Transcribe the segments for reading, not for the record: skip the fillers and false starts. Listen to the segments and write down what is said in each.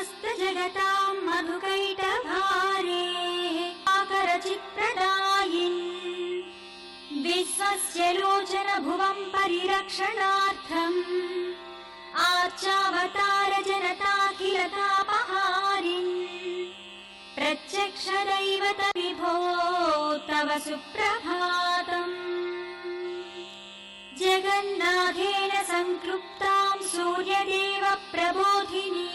समस्त जगतां मधुकैटभारे आकरचित्प्रदायिन् विश्वस्य लोचन भुवं परिरक्षणार्थम् आर्चावतार जनताखिलतापहारिन् प्रत्यक्ष दैवत विभो तव सुप्रभातम्। जगन्नाथेन संक्लुप्तां सूर्यदेव प्रबोधिनी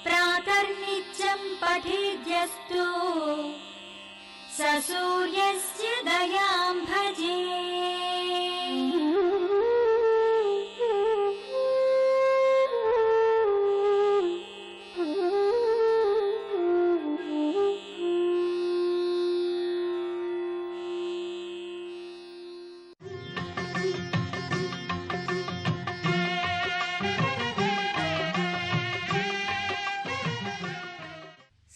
प्रातर्नित्यं पठेद्यस्तु स सूर्यस्य दयां भजे।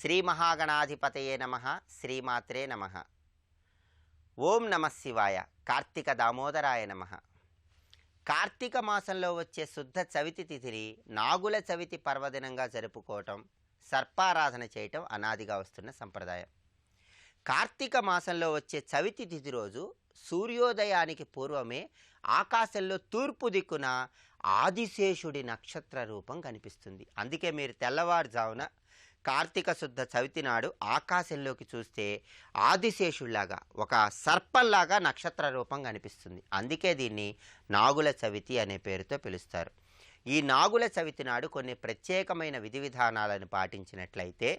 శ్రీ మహాగణాధిపతయే నమః. శ్రీమాత్రే నమః. ఓం నమః శివాయ. కార్తీక దామోదరాయ నమః. కార్తీక మాసంలో వచ్చే శుద్ధ చవితి తిథిని నాగుల చవితి పర్వదినంగా జరుపుకోవటం, సర్పారాధన చేయటం అనాదిగా వస్తున్న సంప్రదాయం. కార్తీక మాసంలో వచ్చే చవితి తిథి రోజు సూర్యోదయానికి పూర్వమే ఆకాశంలో తూర్పు దిక్కున ఆదిశేషుడి నక్షత్ర రూపం కనిపిస్తుంది. అందుకే మీరు తెల్లవారుజామున కార్తీక శుద్ధ చవితి నాడు ఆకాశంలోకి చూస్తే ఆదిశేషుల్లాగా ఒక సర్పంలాగా నక్షత్ర రూపం కనిపిస్తుంది. అందుకే దీన్ని నాగుల చవితి అనే పేరుతో పిలుస్తారు. ఈ నాగుల చవితి నాడు కొన్ని ప్రత్యేకమైన విధి విధానాలను పాటించినట్లయితే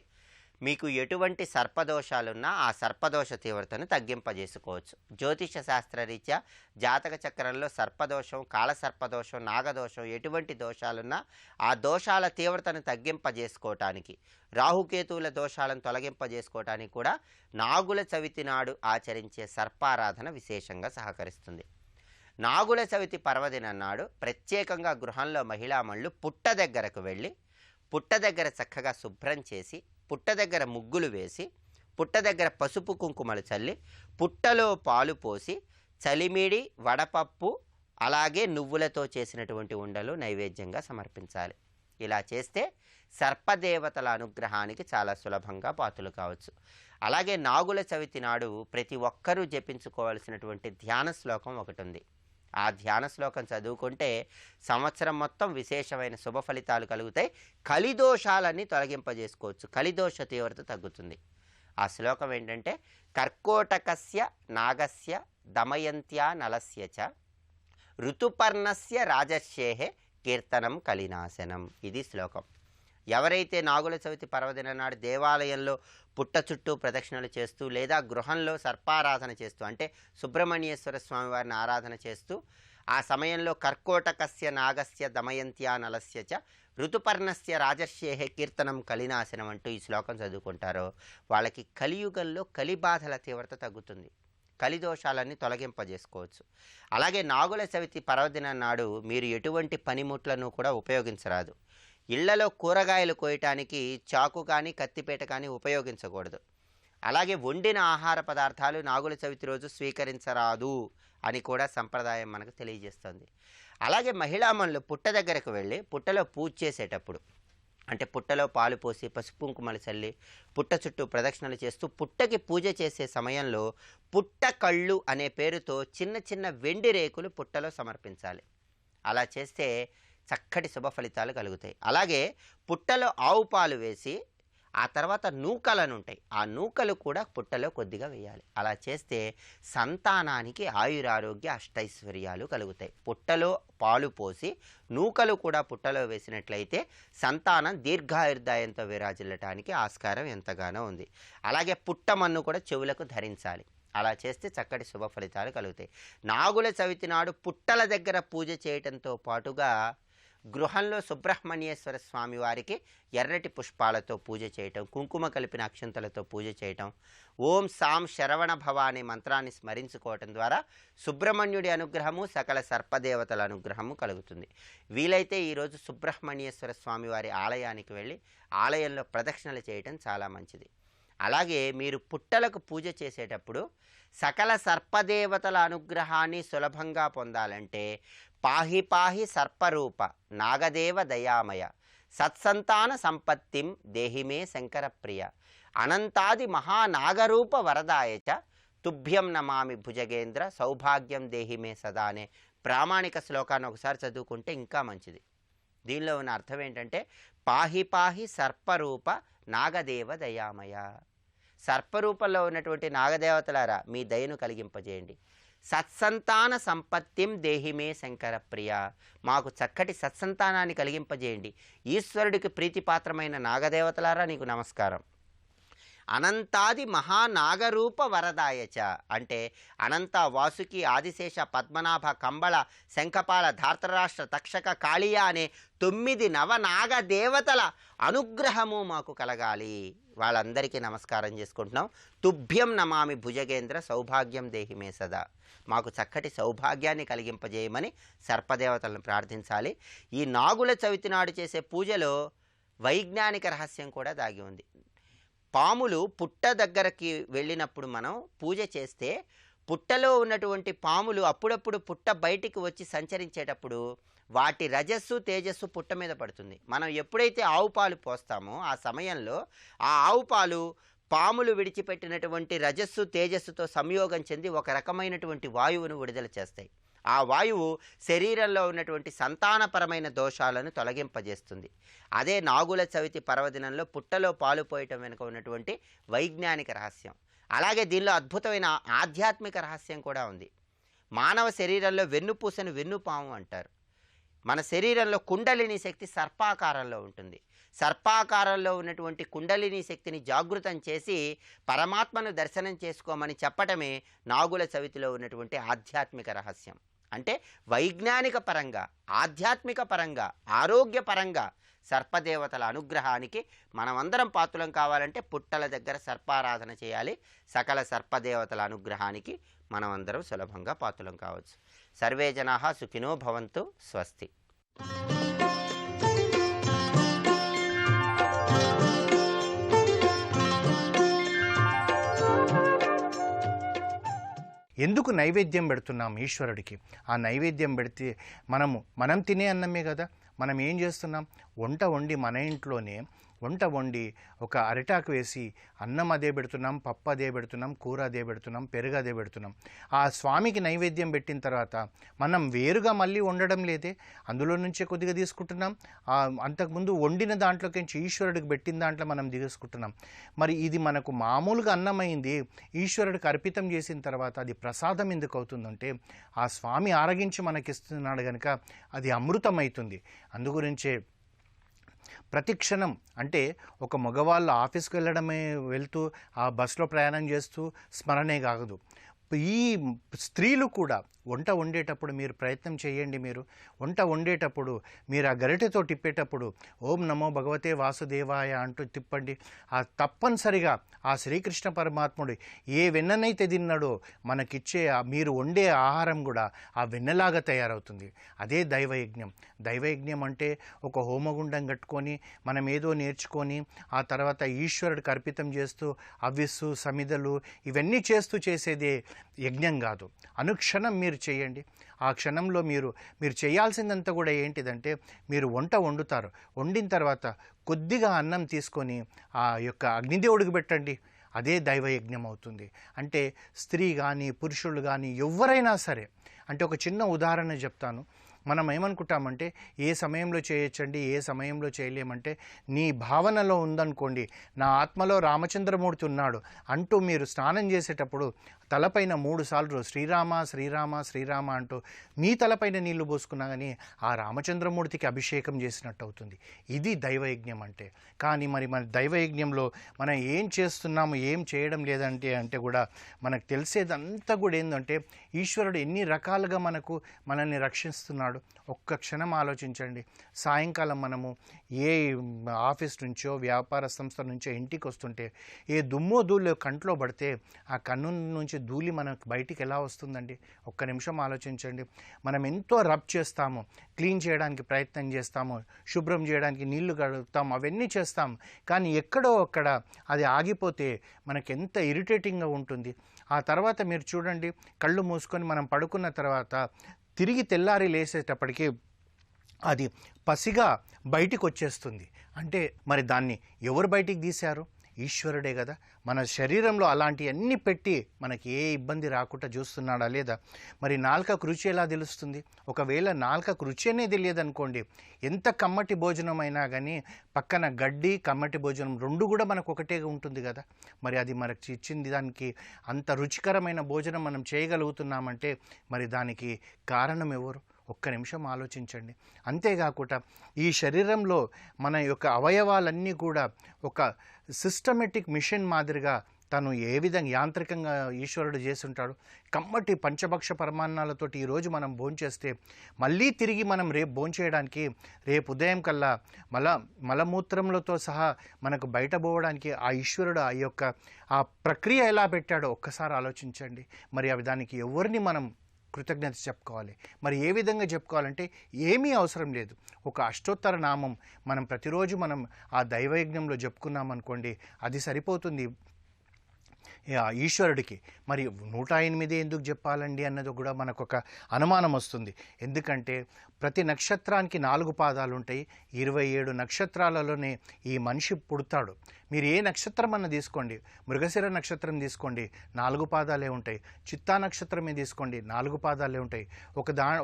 మీకు ఎటువంటి సర్పదోషాలున్నా ఆ సర్పదోష తీవ్రతను తగ్గింపజేసుకోవచ్చు. జ్యోతిష శాస్త్రరీత్యా జాతక చక్రంలో సర్పదోషం, కాలసర్పదోషం, నాగదోషం ఎటువంటి దోషాలున్నా ఆ దోషాల తీవ్రతను తగ్గింపజేసుకోవటానికి, రాహుకేతువుల దోషాలను తొలగింపజేసుకోవటానికి కూడా నాగుల చవితి నాడు ఆచరించే సర్పారాధన విశేషంగా సహకరిస్తుంది. నాగుల చవితి పర్వదినం నాడు ప్రత్యేకంగా గృహంలో మహిళామణులు పుట్ట దగ్గరకు వెళ్ళి పుట్ట దగ్గర చక్కగా శుభ్రం చేసి పుట్ట దగ్గర ముగ్గులు వేసి పుట్ట దగ్గర పసుపు కుంకుమలు చల్లి పుట్టలో పాలు పోసి చలిమిడి, వడపప్పు, అలాగే నువ్వులతో చేసినటువంటి ఉండలు నైవేద్యంగా సమర్పించాలి. ఇలా చేస్తే సర్పదేవతల అనుగ్రహానికి చాలా సులభంగా పాత్రలు కావచ్చు. అలాగే నాగుల చవితి నాడు ప్రతి ఒక్కరూ జపించుకోవాల్సినటువంటి ధ్యాన శ్లోకం ఒకటి ఉంది. ఆ ధ్యాన శ్లోకం చదువుకుంటే సంవత్సరం మొత్తం విశేషమైన శుభ ఫలితాలు కలుగుతాయి. కలిదోషాలన్నీ తొలగింపజేసుకోవచ్చు. కలిదోష తీవ్రత తగ్గుతుంది. ఆ శ్లోకం ఏంటంటే కర్కోటకస్య నాగస్య దమయంత్యా నలస్య చ ఋతుపర్ణస్య రాజశ్యేహే కీర్తనం కలినాశనం. ఇది శ్లోకం. ఎవరైతే నాగుల చవితి పర్వదిన నాడు దేవాలయంలో పుట్ట చుట్టూ ప్రదక్షిణలు చేస్తూ లేదా గృహంలో సర్పారాధన చేస్తూ అంటే సుబ్రహ్మణ్యేశ్వర స్వామి వారిని ఆరాధన చేస్తూ ఆ సమయంలో కర్కోటకస్య నాగస్య దమయంత్యా నలస్య చ ఋతుపర్ణస్య రాజశ్యేహే కీర్తనం కలినాశనం అంటూ ఈ శ్లోకం చదువుకుంటారో వాళ్ళకి కలియుగంలో కలిబాధల తీవ్రత తగ్గుతుంది. కలిదోషాలన్నీ తొలగింపజేసుకోవచ్చు. అలాగే నాగుల చవితి పర్వదినం నాడు మీరు ఎటువంటి పనిముట్లను కూడా ఉపయోగించరాదు. ఇళ్లలో కూరగాయలు కోయటానికి చాకు కానీ కత్తిపేట కానీ ఉపయోగించకూడదు. అలాగే వండిన ఆహార పదార్థాలు నాగుల చవితి రోజు స్వీకరించరాదు అని కూడా సంప్రదాయం మనకు తెలియజేస్తుంది. అలాగే మహిళామణులు పుట్ట దగ్గరకు వెళ్ళి పుట్టలో పూజ చేసేటప్పుడు అంటే పుట్టలో పాలు పోసి పసుపు కుంకుమలు చల్లి పుట్ట చుట్టూ ప్రదక్షిణలు చేస్తూ పుట్టకి పూజ చేసే సమయంలో పుట్ట కళ్ళు అనే పేరుతో చిన్న చిన్న వెండి రేకులు పుట్టలో సమర్పించాలి. అలా చేస్తే చక్కటి శుభ ఫలితాలు కలుగుతాయి. అలాగే పుట్టలో ఆవు పాలు వేసి ఆ తర్వాత నూకలను ఉంటాయి, ఆ నూకలు కూడా పుట్టలో కొద్దిగా వేయాలి. అలా చేస్తే సంతానానికి ఆయురారోగ్య అష్టైశ్వర్యాలు కలుగుతాయి. పుట్టలో పాలు పోసి నూకలు కూడా పుట్టలో వేసినట్లయితే సంతానం దీర్ఘాయుర్దాయంతో విరాజిల్లటానికి ఆస్కారం ఎంతగానో ఉంది. అలాగే పుట్టమన్ను కూడా చెవులకు ధరించాలి. అలా చేస్తే చక్కటి శుభ ఫలితాలు కలుగుతాయి. నాగుల చవితి నాడు పుట్టల దగ్గర పూజ చేయటంతో పాటుగా గృహంలో సుబ్రహ్మణ్యేశ్వర స్వామి వారికి ఎర్రటి పుష్పాలతో పూజ చేయటం, కుంకుమ కలిపిన అక్షంతలతో పూజ చేయటం, ఓం సాం శరవణ భవ అనే మంత్రాన్ని స్మరించుకోవటం ద్వారా సుబ్రహ్మణ్యుడి అనుగ్రహము, సకల సర్పదేవతల అనుగ్రహము కలుగుతుంది. వీలైతే ఈరోజు సుబ్రహ్మణ్యేశ్వర స్వామి వారి ఆలయానికి వెళ్ళి ఆలయంలో ప్రదక్షిణలు చేయటం చాలా మంచిది. అలాగే మీరు పుట్టలకు పూజ చేసేటప్పుడు సకల సర్పదేవతల అనుగ్రహాన్ని సులభంగా పొందాలంటే పాహి పాహి సర్పరూప నాగదేవ దయామయ సత్సంతాన సంపత్తిం దేహిమే శంకర ప్రియ అనంతాది మహానాగరూప వరదాయచ తుభ్యం నమామి భుజగేంద్ర సౌభాగ్యం దేహిమే సదా అనే ప్రామాణిక శ్లోకాన్ని ఒకసారి చదువుకుంటే ఇంకా మంచిది. దీనిలో ఉన్న అర్థం ఏంటంటే పాహి పాహి సర్పరూప నాగదేవ దయామయ. సర్పరూపంలో ఉన్నటువంటి నాగదేవతలారా మీ దయను కలిగింపజేయండి. సత్సంతాన సంపత్తిం దేహిమే శంకర ప్రియ, మాకు చక్కటి సత్సంతానాన్ని కలిగింపజేయండి. ఈశ్వరుడికి ప్రీతిపాత్రమైన నాగదేవతలారా నీకు నమస్కారం. అనంతాది మహానాగరూప వరదాయచ అంటే అనంత, వాసుకి, ఆదిశేష, పద్మనాభ, కంబళ, శంఖపాల, ధార్తరాష్ట్ర, తక్షక, కాళియ అనే 9 నవనాగ దేవతల అనుగ్రహము మాకు కలగాలి. వాళ్ళందరికీ నమస్కారం చేసుకుంటున్నాం. తుభ్యం నమామి భుజగేంద్ర సౌభాగ్యం దేహిమే సదా, మాకు చక్కటి సౌభాగ్యాన్ని కలిగింపజేయమని సర్పదేవతలను ప్రార్థించాలి. ఈ నాగుల చవితి నాడు చేసే పూజలో వైజ్ఞానిక రహస్యం కూడా దాగి ఉంది. పాములు పుట్ట దగ్గరకి వెళ్ళినప్పుడు మనం పూజ చేస్తే పుట్టలో ఉన్నటువంటి పాములు అప్పుడప్పుడు పుట్ట బయటికి వచ్చి సంచరించేటప్పుడు వాటి రజస్సు తేజస్సు పుట్ట మీద పడుతుంది. మనం ఎప్పుడైతే ఆవు పాలు పోస్తామో ఆ సమయంలో ఆ ఆవు పాలు పాములు విడిచిపెట్టినటువంటి రజస్సు తేజస్సుతో సంయోగం చెంది ఒక రకమైనటువంటి వాయువును విడుదల చేస్తాయి. ఆ వాయువు శరీరంలో ఉన్నటువంటి సంతానపరమైన దోషాలను తొలగింపజేస్తుంది. అదే నాగుల చవితి పర్వదినంలో పుట్టలో పాలు పోయటం వెనుక ఉన్నటువంటి వైజ్ఞానిక రహస్యం. అలాగే దీనిలో అద్భుతమైన ఆధ్యాత్మిక రహస్యం కూడా ఉంది. మానవ శరీరంలో వెన్నుపూసను వెన్నుపాము అంటారు. మన శరీరంలో కుండలిని శక్తి సర్పాకారంలో ఉంటుంది. సర్పాకారంలో ఉన్నటువంటి కుండలిని శక్తిని జాగృతం చేసి పరమాత్మను దర్శనం చేసుకోమని చెప్పటమే నాగుల చవితిలో ఉన్నటువంటి ఆధ్యాత్మిక రహస్యం. అంటే వైజ్ఞానిక పరంగా, ఆధ్యాత్మిక పరంగా, ఆరోగ్యపరంగా సర్పదేవతల అనుగ్రహానికి మనమందరం పాత్రలం కావాలంటే పుట్టల దగ్గర సర్పారాధన చేయాలి. సకల సర్పదేవతల అనుగ్రహానికి మనమందరం సులభంగా పాత్రలం కావచ్చు. సర్వే జనాః సుఖినో భవంతు. స్వస్తి. ఎందుకు నైవేద్యం పెడుతున్నాం ఈశ్వరుడికి? ఆ నైవేద్యం పెడితే మనం తినే అన్నమే కదా. మనం ఏం చేస్తున్నాం? వంట వండి మన ఇంట్లోనే వంట వండి ఒక అరిటాకు వేసి అన్నం అదే పెడుతున్నాం, పప్పు అదే పెడుతున్నాం, కూర అదే పెడుతున్నాం, పెరుగు అదే పెడుతున్నాం. ఆ స్వామికి నైవేద్యం పెట్టిన తర్వాత మనం వేరుగా మళ్ళీ వండడం లేదే, అందులో నుంచే కొద్దిగా తీసుకుంటున్నాం. అంతకుముందు వండిన దాంట్లోకించి ఈశ్వరుడికి పెట్టిన దాంట్లో మనం తీసుకుంటున్నాం. మరి ఇది మనకు మామూలుగా అన్నమైంది, ఈశ్వరుడికి అర్పితం చేసిన తర్వాత అది ప్రసాదం ఎందుకు అవుతుందంటే ఆ స్వామి ఆరగించి మనకిస్తున్నాడు కనుక అది అమృతమవుతుంది. అందుగురించే ప్రతి క్షణం అంటే ఒక మగవాళ్ళు ఆఫీస్కి వెళ్తూ ఆ బస్సులో ప్రయాణం చేస్తూ స్మరణే కాదు, ఈ స్త్రీలు కూడా వంట వండేటప్పుడు మీరు ప్రయత్నం చేయండి. మీరు వంట వండేటప్పుడు మీరు ఆ గరిటెతో తిప్పేటప్పుడు ఓం నమో భగవతే వాసుదేవాయ అంటూ తిప్పండి. ఆ తప్పనిసరిగా ఆ శ్రీకృష్ణ పరమాత్ముడు ఏ వెన్ననైతే తిన్నాడో మనకిచ్చే మీరు వండే ఆహారం కూడా ఆ వెన్నలాగా తయారవుతుంది. అదే దైవయజ్ఞం. దైవయజ్ఞం అంటే ఒక హోమగుండం కట్టుకొని మనం ఏదో నేర్చుకొని ఆ తర్వాత ఈశ్వరుడికి అర్పితం చేస్తూ అవ్విస్సు సమిదలు ఇవన్నీ చేస్తూ చేసేదే యజ్ఞం కాదు. అనుక్షణం మీరు చేయండి. ఆ క్షణంలో మీరు చేయాల్సిందంతా కూడా ఏంటిదంటే మీరు వంట వండుతారు. వండిన తర్వాత కొద్దిగా అన్నం తీసుకొని ఆ యొక్క అగ్నిదేవుడికి పెట్టండి. అదే దైవయజ్ఞం అవుతుంది. అంటే స్త్రీ కానీ పురుషులు కానీ ఎవరైనా సరే, అంటే ఒక చిన్న ఉదాహరణ చెప్తాను. మనం ఏమనుకుంటామంటే ఏ సమయంలో చేయొచ్చండి, ఏ సమయంలో చేయలేమంటే నీ భావనలో ఉందనుకోండి, నా ఆత్మలో రామచంద్రమూర్తి ఉన్నాడు అంటూ మీరు స్నానం చేసేటప్పుడు తలపైన 3 సార్లు శ్రీరామ శ్రీరామ శ్రీరామ అంటూ మీ తలపైన నీళ్లు పోసుకున్నా కానీ ఆ రామచంద్రమూర్తికి అభిషేకం చేసినట్టు అవుతుంది. ఇది దైవయజ్ఞం అంటే. కానీ మరి మన దైవయజ్ఞంలో మనం ఏం చేస్తున్నాము, ఏం చేయడం లేదంటే కూడా మనకు తెలిసేదంతా కూడా ఏంటంటే ఈశ్వరుడు ఎన్ని రకాలుగా మనల్ని రక్షిస్తున్నాడు. ఒక్క క్షణం ఆలోచించండి. సాయంకాలం మనము ఏ ఆఫీస్ నుంచో వ్యాపార సంస్థ నుంచో ఇంటికి వస్తుంటే ఏ దుమ్మో ధూళి కంట్లో పడితే ఆ కన్ను నుంచి ధూళి మనకు బయటికి ఎలా వస్తుందండి? ఒక్క నిమిషం ఆలోచించండి. మనం ఎంతో రబ్ చేస్తాము, క్లీన్ చేయడానికి ప్రయత్నం చేస్తాము, శుభ్రం చేయడానికి నీళ్లు కడుగుతాము, అవన్నీ చేస్తాము. కానీ ఎక్కడో అక్కడ అది ఆగిపోతే మనకు ఎంత ఇరిటేటింగ్గా ఉంటుంది. ఆ తర్వాత మీరు చూడండి, కళ్ళు మూసుకొని మనం పడుకున్న తర్వాత తిరిగి తెల్లారి లేసేటప్పటికి అది పసిగా బయటికి వచ్చేస్తుంది. అంటే మరి దాన్ని ఎవరు బయటికి తీశారు? ఈశ్వరుడే కదా. మన శరీరంలో అలాంటివన్నీ పెట్టి మనకి ఏ ఇబ్బంది రాకుండా చూస్తున్నాడా లేదా? మరి నాలుకకు రుచి ఎలా తెలుస్తుంది? ఒకవేళ నాలుకకు రుచి అనే తెలియదు అనుకోండి, ఎంత కమ్మటి భోజనం అయినా కానీ పక్కన గడ్డి కమ్మటి భోజనం రెండు కూడా మనకు ఒకటే ఉంటుంది కదా. మరి అది మనకి ఇచ్చింది దానికి అంత రుచికరమైన భోజనం మనం చేయగలుగుతున్నామంటే మరి దానికి కారణం ఎవరు? ఒక్క నిమిషం ఆలోచించండి. అంతేకాకుండా ఈ శరీరంలో మన యొక్క అవయవాలన్నీ కూడా ఒక సిస్టమేటిక్ మిషన్ మాదిరిగా తను ఏ విధంగా యాంత్రికంగా ఈశ్వరుడు చేసి ఉంటాడు. కమ్మటి పంచభక్ష పరమాన్నాలతోటి ఈరోజు మనం భోంచేస్తే మళ్ళీ తిరిగి మనం రేపు భోంచేయడానికి రేపు ఉదయం కల్లా మలమూత్రములతో సహా మనకు బయట పోవడానికి ఆ ఈశ్వరుడు ఆ యొక్క ఆ ప్రక్రియ ఎలా పెట్టాడో ఒక్కసారి ఆలోచించండి. మరి అవి దానికి ఎవరిని మనం కృతజ్ఞత చెప్పుకోవాలి? మరి ఏ విధంగా చెప్పుకోవాలంటే ఏమీ అవసరం లేదు. ఒక అష్టోత్తర నామం మనం ప్రతిరోజు మనం ఆ దైవయజ్ఞంలో చెప్పుకున్నామనుకోండి, అది సరిపోతుంది ఈశ్వరుడికి. మరి 108 ఎందుకు చెప్పాలండి అన్నది కూడా మనకు ఒక అనుమానం వస్తుంది. ఎందుకంటే ప్రతి నక్షత్రానికి 4 పాదాలు ఉంటాయి. 27 నక్షత్రాలలోనే ఈ మనిషి పుడతాడు. మీరు ఏ నక్షత్రం అన్న తీసుకోండి, మృగశిర నక్షత్రం తీసుకోండి, 4 పాదాలే ఉంటాయి. చిత్తా నక్షత్రమే తీసుకోండి, 4 పాదాలే ఉంటాయి.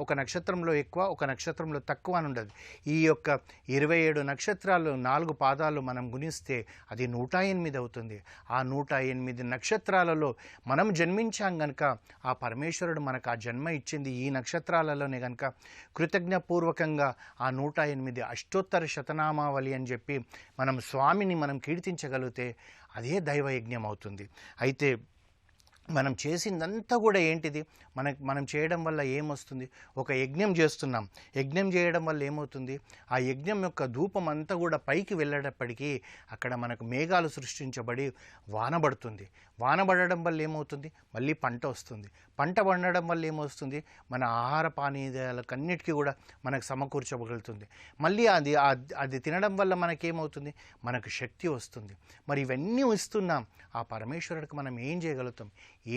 ఒక నక్షత్రంలో ఎక్కువ, ఒక నక్షత్రంలో తక్కువ అని ఉండదు. ఈ యొక్క 27 నక్షత్రాలు 4 పాదాలు మనం గుణిస్తే అది 108 అవుతుంది. ఆ 108 నక్షత్రాలలో మనం జన్మించాం గనక ఆ పరమేశ్వరుడు మనకు ఆ జన్మ ఇచ్చింది ఈ నక్షత్రాలలోనే గనక కృతజ్ఞపూర్వకంగా ఆ 108 అష్టోత్తర శతనామావళి అని చెప్పి మనం స్వామిని మనం కీర్తించగలిగితే అదే దైవయజ్ఞం అవుతుంది. అయితే మనం చేసిందంతా కూడా ఏంటిది? మనం చేయడం వల్ల ఏమొస్తుంది? ఒక యజ్ఞం చేస్తున్నాం. యజ్ఞం చేయడం వల్ల ఏమవుతుంది? ఆ యజ్ఞం యొక్క ధూపం అంతా కూడా పైకి వెళ్ళేటప్పటికీ అక్కడ మనకు మేఘాలు సృష్టించబడి వానబడుతుంది. వానబడడం వల్ల ఏమవుతుంది? మళ్ళీ పంట వస్తుంది. పంట పండడం వల్ల ఏమొస్తుంది? మన ఆహార పానీయాలకన్నిటికీ కూడా మనకు సమకూర్చబడుతుంది. మళ్ళీ అది తినడం వల్ల మనకేమవుతుంది? మనకు శక్తి వస్తుంది. మరి ఇవన్నీ ఇస్తున్నాం. ఆ పరమేశ్వరుడికి మనం ఏం చేయగలుగుతాం?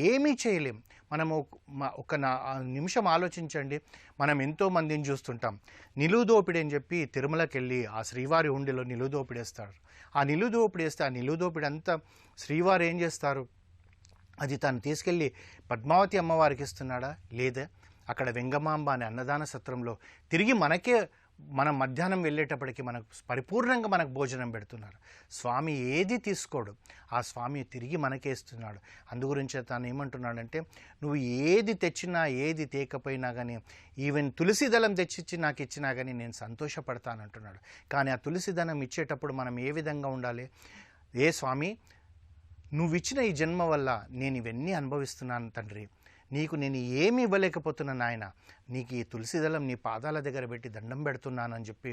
ఏమీ చేయలేం. మనము ఒక నిమిషం ఆలోచించండి. మనం ఎంతోమందిని చూస్తుంటాం. నిలువుదోపిడి అని చెప్పి తిరుమలకి వెళ్ళి ఆ శ్రీవారి హుండీలో నిలువుదోపిడేస్తారు. ఆ నిలువుదోపిడేస్తే ఆ నిలువుదోపిడి అంతా శ్రీవారు ఏం చేస్తారు? అది తను తీసుకెళ్ళి పద్మావతి అమ్మవారికి ఇస్తున్నాడా? లేదా అక్కడ వెంగమాంబ అనే అన్నదాన సత్రంలో తిరిగి మనం మధ్యాహ్నం వెళ్ళేటప్పటికి మనకు పరిపూర్ణంగా మనకు భోజనం పెడుతున్నారు. స్వామి ఏది తీసుకోడు, ఆ స్వామి తిరిగి మనకే ఇస్తున్నాడు. అందుగురించి తాను ఏమంటున్నాడంటే, నువ్వు ఏది తెచ్చినా ఏది తేకపోయినా కానీ, ఈవెన్ తులసి దళం తెచ్చిచ్చి నాకు ఇచ్చినా కానీ నేను సంతోషపడతానంటున్నాడు. కానీ ఆ తులసి దళం ఇచ్చేటప్పుడు మనం ఏ విధంగా ఉండాలి? ఏ స్వామి, నువ్వు ఇచ్చిన ఈ జన్మ వల్ల నేను ఇవన్నీ అనుభవిస్తున్నాను తండ్రి, నీకు నేను ఏమి ఇవ్వలేకపోతున్నా నాయన, నీకు ఈ తులసి దళం నీ పాదాల దగ్గర పెట్టి దండం పెడుతున్నానని చెప్పి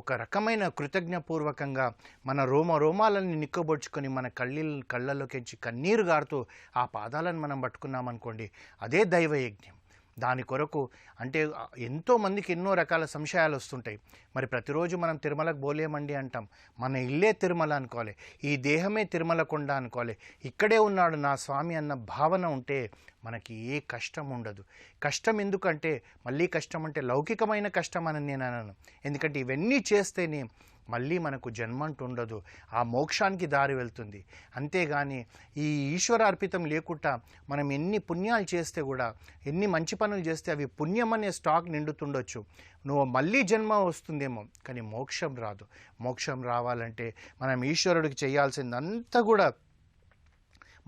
ఒక రకమైన కృతజ్ఞపూర్వకంగా మన రోమాలని నిక్కబొడుచుకొని మన కళ్ళల్లోకించి కన్నీరు గారుతూ ఆ పాదాలను మనం పట్టుకున్నామనుకోండి, అదే దైవయజ్ఞం. దాని కొరకు అంటే ఎంతోమందికి ఎన్నో రకాల సంశయాలు వస్తుంటాయి. మరి ప్రతిరోజు మనం తిరుమలకు పోలేమండి అంటాం. మన ఇల్లే తిరుమల అనుకోవాలి, ఈ దేహమే తిరుమల కొండ అనుకోవాలి. ఇక్కడే ఉన్నాడు నా స్వామి అన్న భావన ఉంటే మనకి ఏ కష్టం ఉండదు. కష్టం ఎందుకంటే, మళ్ళీ కష్టం అంటే లౌకికమైన కష్టం అని నేను అనను. ఎందుకంటే ఇవన్నీ చేస్తేనే మళ్ళీ మనకు జన్మ అంటూ ఉండదు, ఆ మోక్షానికి దారి వెళ్తుంది. అంతేగాని ఈ ఈశ్వరార్పితం లేకుండా మనం ఎన్ని పుణ్యాలు చేస్తే కూడా, ఎన్ని మంచి పనులు చేస్తే అవి పుణ్యం అనే స్టాక్ నిండుతుండొచ్చు, నువ్వు మళ్ళీ జన్మ వస్తుందేమో, కానీ మోక్షం రాదు. మోక్షం రావాలంటే మనం ఈశ్వరుడికి చేయాల్సిందంతా కూడా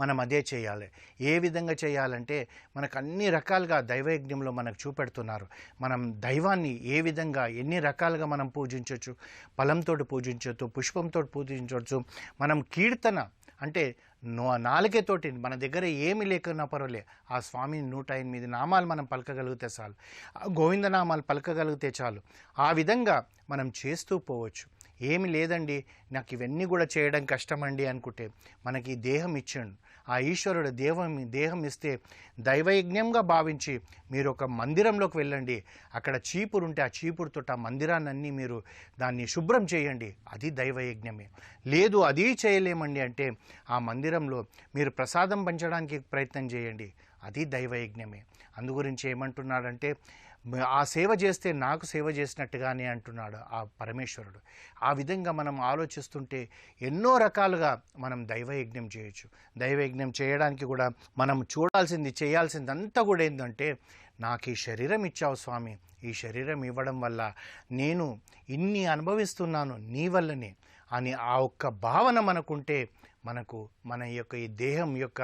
మనం అదే చేయాలి. ఏ విధంగా చేయాలంటే మనకు అన్ని రకాలుగా దైవయజ్ఞంలో మనకు చూపెడుతున్నారు. మనం దైవాన్ని ఏ విధంగా ఎన్ని రకాలుగా మనం పూజించవచ్చు. ఫలంతో పూజించవచ్చు, పుష్పంతో పూజించవచ్చు. మనం కీర్తన అంటే నాలుకతోటి మన దగ్గర ఏమి లేకున్నా పర్వాలే, ఆ స్వామిని 108 నామాలు మనం పలకగలిగితే చాలు, గోవిందనామాలు పలకగలిగితే చాలు. ఆ విధంగా మనం చేస్తూ పోవచ్చు. ఏమి లేదండి నాకు ఇవన్నీ కూడా చేయడం కష్టమండి అనుకుంటే, మనకి దేహం ఇచ్చాడు ఆ ఈశ్వరుడు. దేహం ఇస్తే దైవయజ్ఞంగా భావించి మీరు ఒక మందిరంలోకి వెళ్ళండి. అక్కడ చీపురు ఉంటే ఆ చీపురుతో ఆ మందిరాన్ని మీరు దాన్ని శుభ్రం చేయండి, అది దైవయజ్ఞమే. లేదు అది చేయలేమండి అంటే ఆ మందిరంలో మీరు ప్రసాదం పంచడానికి ప్రయత్నం చేయండి, అది దైవయజ్ఞమే. అందుగురించి ఏమంటున్నాడంటే, ఆ సేవ చేస్తే నాకు సేవ చేసినట్టుగానే అంటున్నాడు ఆ పరమేశ్వరుడు. ఆ విధంగా మనం ఆలోచిస్తుంటే ఎన్నో రకాలుగా మనం దైవయజ్ఞం చేయొచ్చు. దైవయజ్ఞం చేయడానికి కూడా మనం చూడాల్సింది, చేయాల్సిందంతా కూడా ఏంటంటే, నాకు ఈ శరీరం ఇచ్చావు స్వామి, ఈ శరీరం ఇవ్వడం వల్ల నేను ఇన్ని అనుభవిస్తున్నాను నీ వల్లనే అని ఆ ఒక్క భావన మనకుంటే, మనకు మన యొక్క ఈ దేహం యొక్క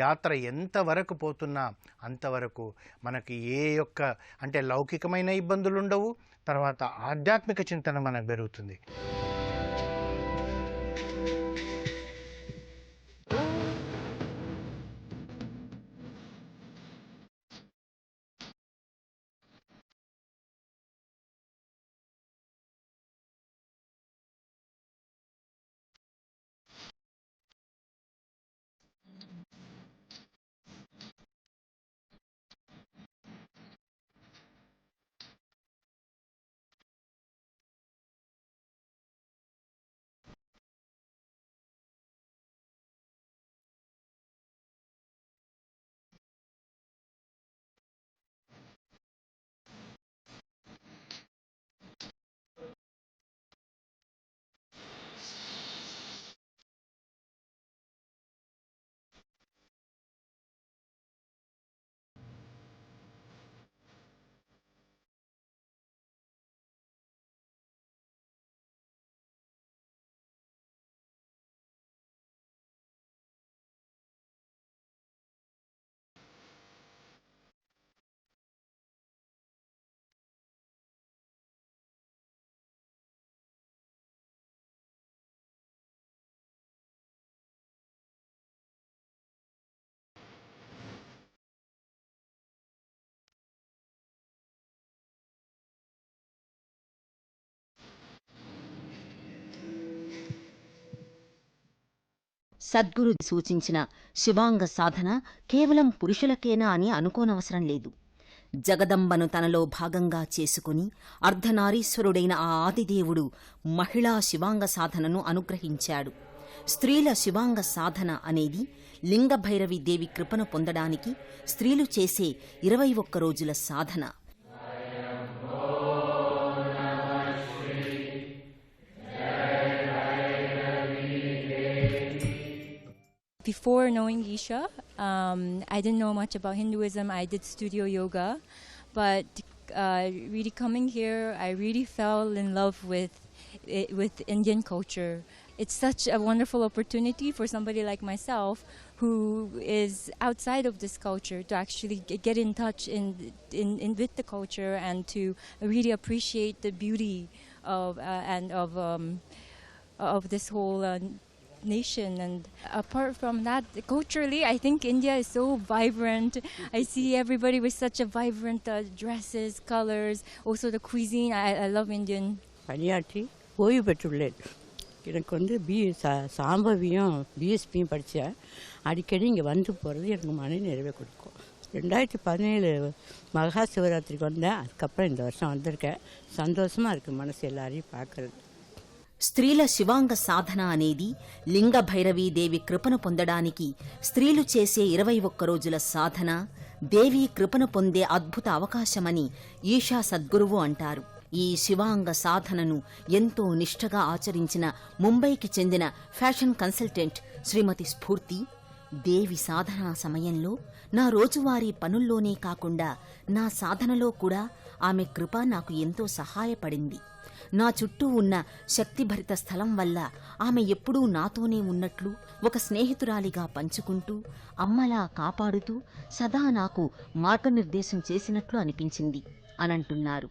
యాత్ర ఎంతవరకు పోతున్నా అంతవరకు మనకి ఏ యొక్క అంటే లౌకికమైన ఇబ్బందులు ఉండవు, తర్వాత ఆధ్యాత్మిక చింతన మనకు పెరుగుతుంది. సద్గురు సూచించిన శివాంగ సాధన కేవలం పురుషులకేనా అని అనుకోనవసరం లేదు. జగదంబను తనలో భాగంగా చేసుకుని అర్ధనారీశ్వరుడైన ఆ ఆదిదేవుడు మహిళా శివాంగ సాధనను అనుగ్రహించాడు. స్త్రీల శివాంగ సాధన అనేది లింగభైరవి దేవి కృపను పొందడానికి స్త్రీలు చేసే 21 రోజుల సాధన. Before knowing Isha, I didn't know much about Hinduism. I did studio yoga, but really coming here, I really fell in love with Indian culture. It's such a wonderful opportunity for somebody like myself who is outside of this culture to actually get in touch with the culture and to really appreciate the beauty of this whole nation. And apart from that, culturally, I think India is so vibrant. I see everybody with such a vibrant dresses, colors, also the cuisine. I love Indian. பணியாற்றி ஓய்வு பெற்றுள்ளேன். எனக்கு வந்து சாம்பவியும் பிஎஸ்பியும் படித்தேன். அடிக்கடி இங்கே வந்து போகிறது எனக்கு மன நிறைவை கொடுக்கும். 2017 மகா சிவராத்திரிக்கு வந்தேன். அதுக்கப்புறம் இந்த வருஷம் வந்திருக்கேன். சந்தோஷமாக இருக்குது மனசு எல்லாரையும் பார்க்குறது. స్త్రీల శివాంగ సాధన అనేది లింగ భైరవీదేవి కృపను పొందడానికి స్త్రీలు చేసే 21 రోజుల సాధన, దేవీ కృపను పొందే అద్భుత అవకాశమని ఈషా సద్గురువు అంటారు. ఈ శివాంగ సాధనను ఎంతో నిష్ఠగా ఆచరించిన ముంబైకి చెందిన ఫ్యాషన్ కన్సల్టెంట్ శ్రీమతి స్ఫూర్తి, దేవి సాధనా సమయంలో నా రోజువారీ పనుల్లోనే కాకుండా నా సాధనలో కూడా ఆమె కృప నాకు ఎంతో సహాయపడింది. నా చుట్టూ ఉన్న శక్తిభరిత స్థలం వల్ల ఆమె ఎప్పుడూ నాతోనే ఉన్నట్లు, ఒక స్నేహితురాలిగా పంచుకుంటూ, అమ్మలా కాపాడుతూ సదా నాకు మార్గనిర్దేశం చేసినట్లు అనిపించింది అనంటున్నారు.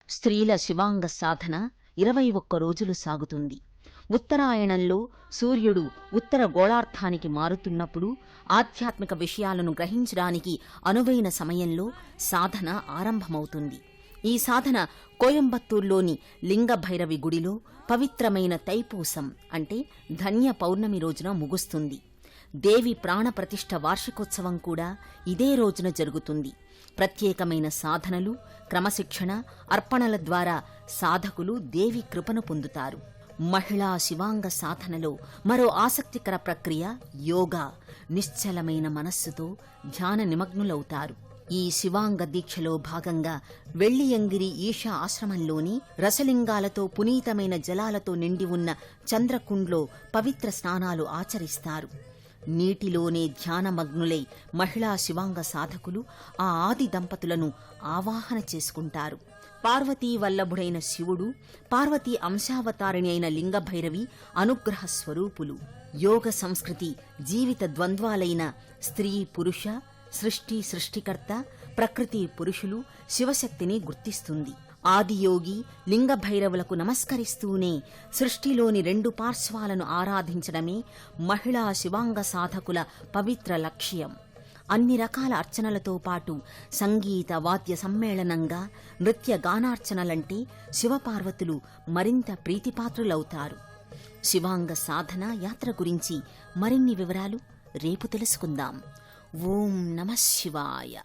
స్త్రీల శివాంగ సాధన 21 రోజులు సాగుతుంది. ఉత్తరాయణంలో సూర్యుడు ఉత్తర గోళార్ధానికి మారుతున్నప్పుడు ఆధ్యాత్మిక విషయాలను గ్రహించడానికి అనువైన సమయంలో సాధన ఆరంభమవుతుంది. ఈ సాధన కోయంబత్తూర్లోని లింగభైరవి గుడిలో పవిత్రమైన తైపూసం అంటే ధన్య పౌర్ణమి రోజున ముగుస్తుంది. దేవి ప్రాణప్రతిష్ఠ వార్షికోత్సవం కూడా ఇదే రోజున జరుగుతుంది. ప్రత్యేకమైన సాధనలు, క్రమశిక్షణ, అర్పణల ద్వారా సాధకులు దేవి కృపను పొందుతారు. మహిళా శివాంగ సాధనలో మరో ఆసక్తికర ప్రక్రియ యోగా. నిశ్చలమైన మనస్సుతో ధ్యాన నిమగ్నులవుతారు. ఈ శివాంగ దీక్షలో భాగంగా వెళ్లియంగిరి ఈశా ఆశ్రమంలోని రసలింగాలతో పునీతమైన జలాలతో నిండి ఉన్న చంద్రకుండ్లో పవిత్ర స్నానాలు ఆచరిస్తారు. నీటిలోనే ధ్యానమగ్నులై మహిళా శివాంగ సాధకులు ఆ ఆది దంపతులను ఆవాహన చేసుకుంటారు. పార్వతీ వల్లభుడైన శివుడు, పార్వతీ అంశావతారిణి అయిన లింగభైరవి అనుగ్రహ స్వరూపులు. యోగ సంస్కృతి జీవిత ద్వంద్వాలైన స్త్రీ పురుష, సృష్టికర్త, ప్రకృతి పురుషులు, శివశక్తిని గుర్తిస్తుంది. ఆదియోగి లింగభైరవులకు నమస్కరిస్తూనే సృష్టిలోని 2 పార్శ్వాలను ఆరాధించడమే మహిళా శివాంగ సాధకుల పవిత్ర లక్ష్యం. అన్ని రకాల అర్చనలతో పాటు సంగీత వాద్య సమ్మేళనంగా నృత్య గానార్చనలంటే శివపార్వతులు మరింత ప్రీతిపాత్రులవుతారు. శివాంగ సాధన యాత్ర గురించి మరిన్ని వివరాలు రేపు తెలుసుకుందాం. ఓం నమః శివాయ.